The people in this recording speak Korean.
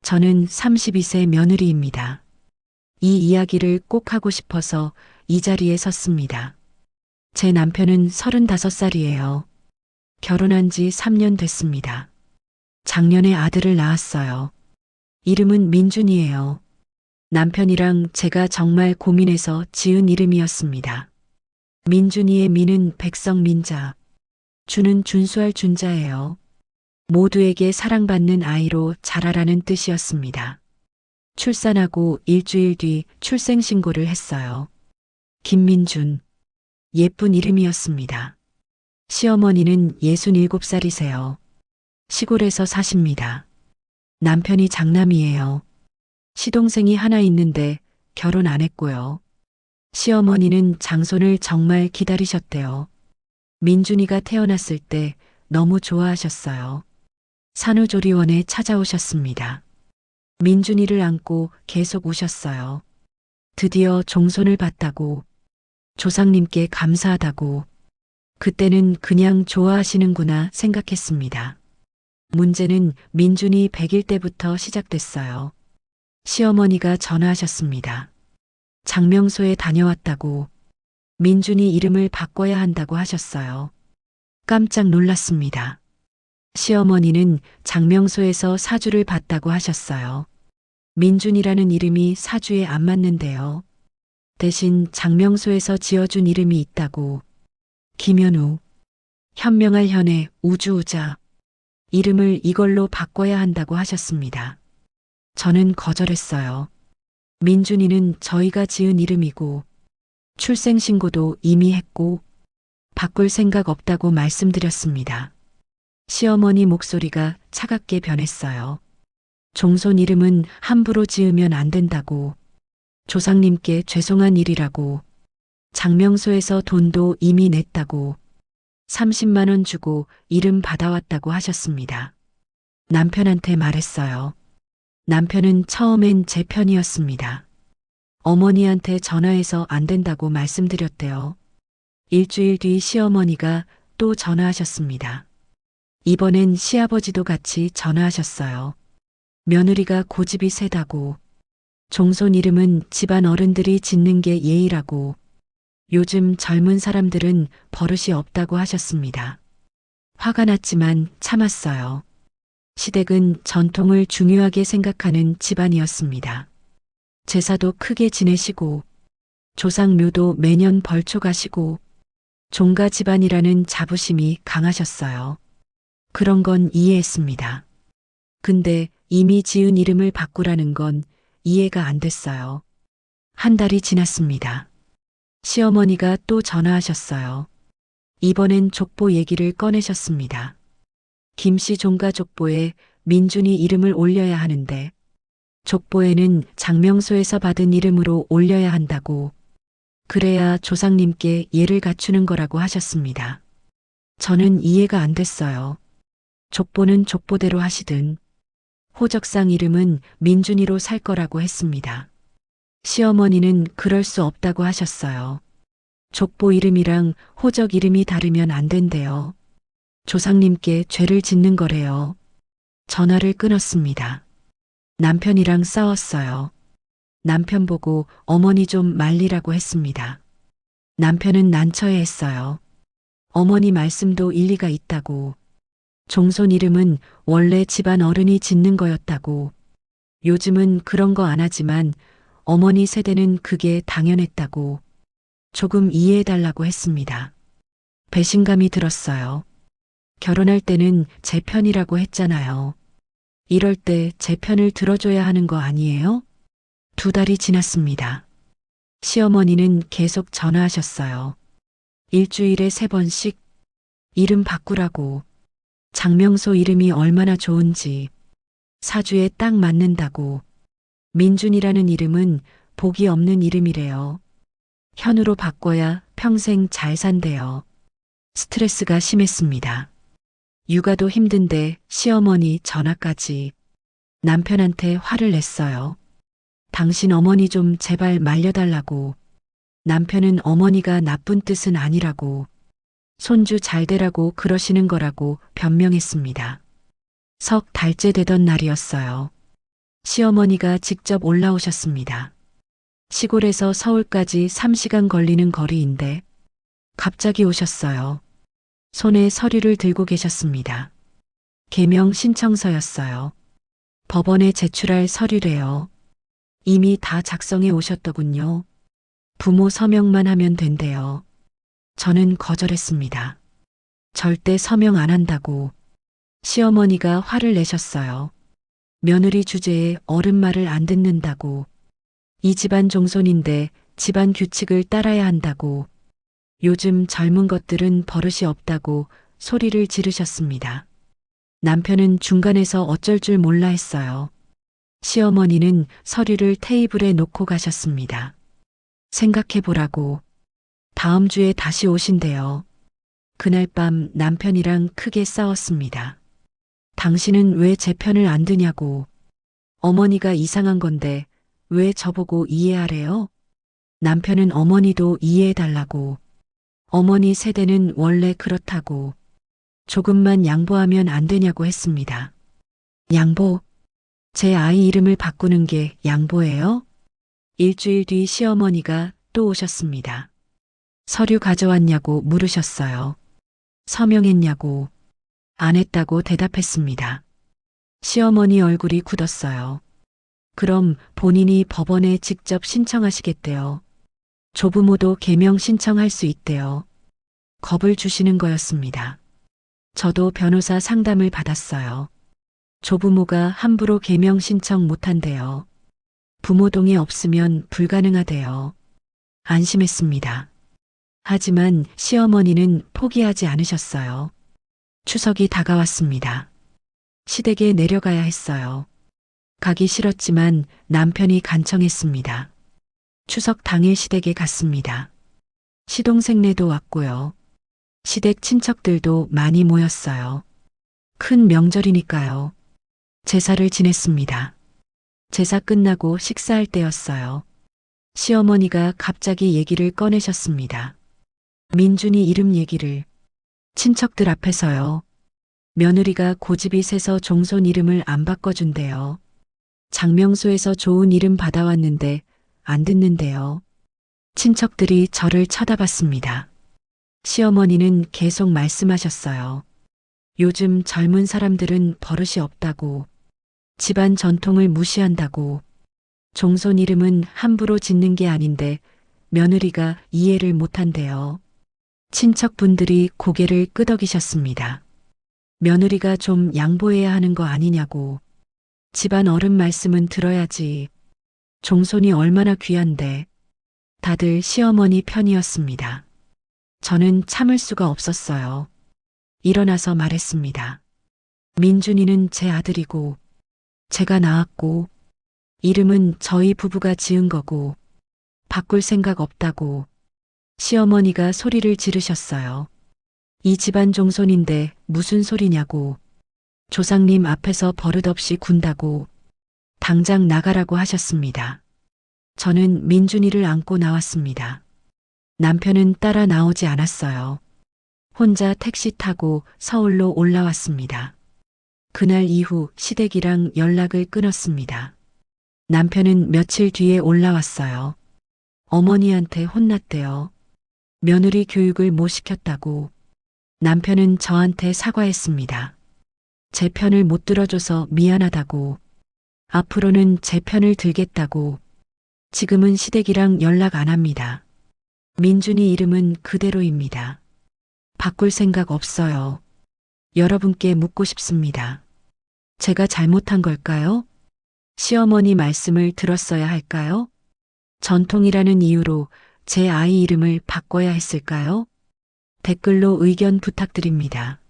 저는 32세 며느리입니다. 이 이야기를 꼭 하고 싶어서 이 자리에 섰습니다. 제 남편은 35살이에요. 결혼한 지 3년 됐습니다. 작년에 아들을 낳았어요. 이름은 민준이에요. 남편이랑 제가 정말 고민해서 지은 이름이었습니다. 민준이의 민은 백성민자, 준은 준수할 준자예요. 모두에게 사랑받는 아이로 자라라는 뜻이었습니다. 출산하고 일주일 뒤 출생신고를 했어요. 김민준. 예쁜 이름이었습니다. 시어머니는 67살이세요. 시골에서 사십니다. 남편이 장남이에요. 시동생이 하나 있는데 결혼 안 했고요. 시어머니는 장손을 정말 기다리셨대요. 민준이가 태어났을 때 너무 좋아하셨어요. 산후조리원에 찾아오셨습니다. 민준이를 안고 계속 우셨어요. 드디어 종손을 봤다고, 조상님께 감사하다고, 그때는 그냥 좋아하시는구나 생각했습니다. 문제는 민준이 100일 때부터 시작됐어요. 시어머니가 전화하셨습니다. 장명소에 다녀왔다고, 민준이 이름을 바꿔야 한다고 하셨어요. 깜짝 놀랐습니다. 시어머니는 장명소에서 사주를 봤다고 하셨어요. 민준이라는 이름이 사주에 안 맞는데요. 대신 장명소에서 지어준 이름이 있다고. 김현우, 현명할 현의 우주우자. 이름을 이걸로 바꿔야 한다고 하셨습니다. 저는 거절했어요. 민준이는 저희가 지은 이름이고 출생신고도 이미 했고 바꿀 생각 없다고 말씀드렸습니다. 시어머니 목소리가 차갑게 변했어요. 종손 이름은 함부로 지으면 안 된다고, 조상님께 죄송한 일이라고, 장명소에서 돈도 이미 냈다고, 30만 원 주고 이름 받아왔다고 하셨습니다. 남편한테 말했어요. 남편은 처음엔 제 편이었습니다. 어머니한테 전화해서 안 된다고 말씀드렸대요. 일주일 뒤 시어머니가 또 전화하셨습니다. 이번엔 시아버지도 같이 전화하셨어요. 며느리가 고집이 세다고, 종손 이름은 집안 어른들이 짓는 게 예의라고, 요즘 젊은 사람들은 버릇이 없다고 하셨습니다. 화가 났지만 참았어요. 시댁은 전통을 중요하게 생각하는 집안이었습니다. 제사도 크게 지내시고, 조상묘도 매년 벌초 가시고, 종가 집안이라는 자부심이 강하셨어요. 그런 건 이해했습니다. 근데 이미 지은 이름을 바꾸라는 건 이해가 안 됐어요. 한 달이 지났습니다. 시어머니가 또 전화하셨어요. 이번엔 족보 얘기를 꺼내셨습니다. 김씨 종가 족보에 민준이 이름을 올려야 하는데 족보에는 장명소에서 받은 이름으로 올려야 한다고, 그래야 조상님께 예를 갖추는 거라고 하셨습니다. 저는 이해가 안 됐어요. 족보는 족보대로 하시든 호적상 이름은 민준이로 살 거라고 했습니다. 시어머니는 그럴 수 없다고 하셨어요. 족보 이름이랑 호적 이름이 다르면 안 된대요. 조상님께 죄를 짓는 거래요. 전화를 끊었습니다. 남편이랑 싸웠어요. 남편 보고 어머니 좀 말리라고 했습니다. 남편은 난처해했어요. 어머니 말씀도 일리가 있다고. 종손 이름은 원래 집안 어른이 짓는 거였다고. 요즘은 그런 거 안 하지만 어머니 세대는 그게 당연했다고. 조금 이해해달라고 했습니다. 배신감이 들었어요. 결혼할 때는 제 편이라고 했잖아요. 이럴 때 제 편을 들어줘야 하는 거 아니에요? 2달이 지났습니다. 시어머니는 계속 전화하셨어요. 일주일에 3번씩 이름 바꾸라고. 장명소 이름이 얼마나 좋은지, 사주에 딱 맞는다고. 민준이라는 이름은 복이 없는 이름이래요. 현우로 바꿔야 평생 잘 산대요. 스트레스가 심했습니다. 육아도 힘든데 시어머니 전화까지. 남편한테 화를 냈어요. 당신 어머니 좀 제발 말려달라고. 남편은 어머니가 나쁜 뜻은 아니라고. 손주 잘 되라고 그러시는 거라고 변명했습니다. 석 달째 되던 날이었어요. 시어머니가 직접 올라오셨습니다. 시골에서 서울까지 3시간 걸리는 거리인데 갑자기 오셨어요. 손에 서류를 들고 계셨습니다. 계명 신청서였어요. 법원에 제출할 서류래요. 이미 다 작성해 오셨더군요. 부모 서명만 하면 된대요. 저는 거절했습니다. 절대 서명 안 한다고. 시어머니가 화를 내셨어요. 며느리 주제에 어른 말을 안 듣는다고. 이 집안 종손인데 집안 규칙을 따라야 한다고. 요즘 젊은 것들은 버릇이 없다고 소리를 지르셨습니다. 남편은 중간에서 어쩔 줄 몰라 했어요. 시어머니는 서류를 테이블에 놓고 가셨습니다. 생각해 보라고. 다음 주에 다시 오신대요. 그날 밤 남편이랑 크게 싸웠습니다. 당신은 왜 제 편을 안 드냐고. 어머니가 이상한 건데 왜 저보고 이해하래요? 남편은 어머니도 이해해달라고. 어머니 세대는 원래 그렇다고. 조금만 양보하면 안 되냐고 했습니다. 양보? 제 아이 이름을 바꾸는 게 양보예요? 일주일 뒤 시어머니가 또 오셨습니다. 서류 가져왔냐고 물으셨어요. 서명했냐고. 안 했다고 대답했습니다. 시어머니 얼굴이 굳었어요. 그럼 본인이 법원에 직접 신청하시겠대요. 조부모도 계명 신청할 수 있대요. 겁을 주시는 거였습니다. 저도 변호사 상담을 받았어요. 조부모가 함부로 계명 신청 못한대요. 부모 동의 없으면 불가능하대요. 안심했습니다. 하지만 시어머니는 포기하지 않으셨어요. 추석이 다가왔습니다. 시댁에 내려가야 했어요. 가기 싫었지만 남편이 간청했습니다. 추석 당일 시댁에 갔습니다. 시동생네도 왔고요. 시댁 친척들도 많이 모였어요. 큰 명절이니까요. 제사를 지냈습니다. 제사 끝나고 식사할 때였어요. 시어머니가 갑자기 얘기를 꺼내셨습니다. 민준이 이름 얘기를. 친척들 앞에서요. 며느리가 고집이 세서 종손 이름을 안 바꿔준대요. 장명소에서 좋은 이름 받아왔는데 안 듣는데요. 친척들이 저를 쳐다봤습니다. 시어머니는 계속 말씀하셨어요. 요즘 젊은 사람들은 버릇이 없다고. 집안 전통을 무시한다고. 종손 이름은 함부로 짓는 게 아닌데 며느리가 이해를 못한대요. 친척분들이 고개를 끄덕이셨습니다. 며느리가 좀 양보해야 하는 거 아니냐고. 집안 어른 말씀은 들어야지. 종손이 얼마나 귀한데. 다들 시어머니 편이었습니다. 저는 참을 수가 없었어요. 일어나서 말했습니다. 민준이는 제 아들이고, 제가 낳았고, 이름은 저희 부부가 지은 거고, 바꿀 생각 없다고. 시어머니가 소리를 지르셨어요. 이 집안 종손인데 무슨 소리냐고. 조상님 앞에서 버릇없이 군다고. 당장 나가라고 하셨습니다. 저는 민준이를 안고 나왔습니다. 남편은 따라 나오지 않았어요. 혼자 택시 타고 서울로 올라왔습니다. 그날 이후 시댁이랑 연락을 끊었습니다. 남편은 며칠 뒤에 올라왔어요. 어머니한테 혼났대요. 며느리 교육을 못 시켰다고. 남편은 저한테 사과했습니다. 제 편을 못 들어줘서 미안하다고. 앞으로는 제 편을 들겠다고. 지금은 시댁이랑 연락 안 합니다. 민준이 이름은 그대로입니다. 바꿀 생각 없어요. 여러분께 묻고 싶습니다. 제가 잘못한 걸까요? 시어머니 말씀을 들었어야 할까요? 전통이라는 이유로 제 아이 이름을 바꿔야 했을까요? 댓글로 의견 부탁드립니다.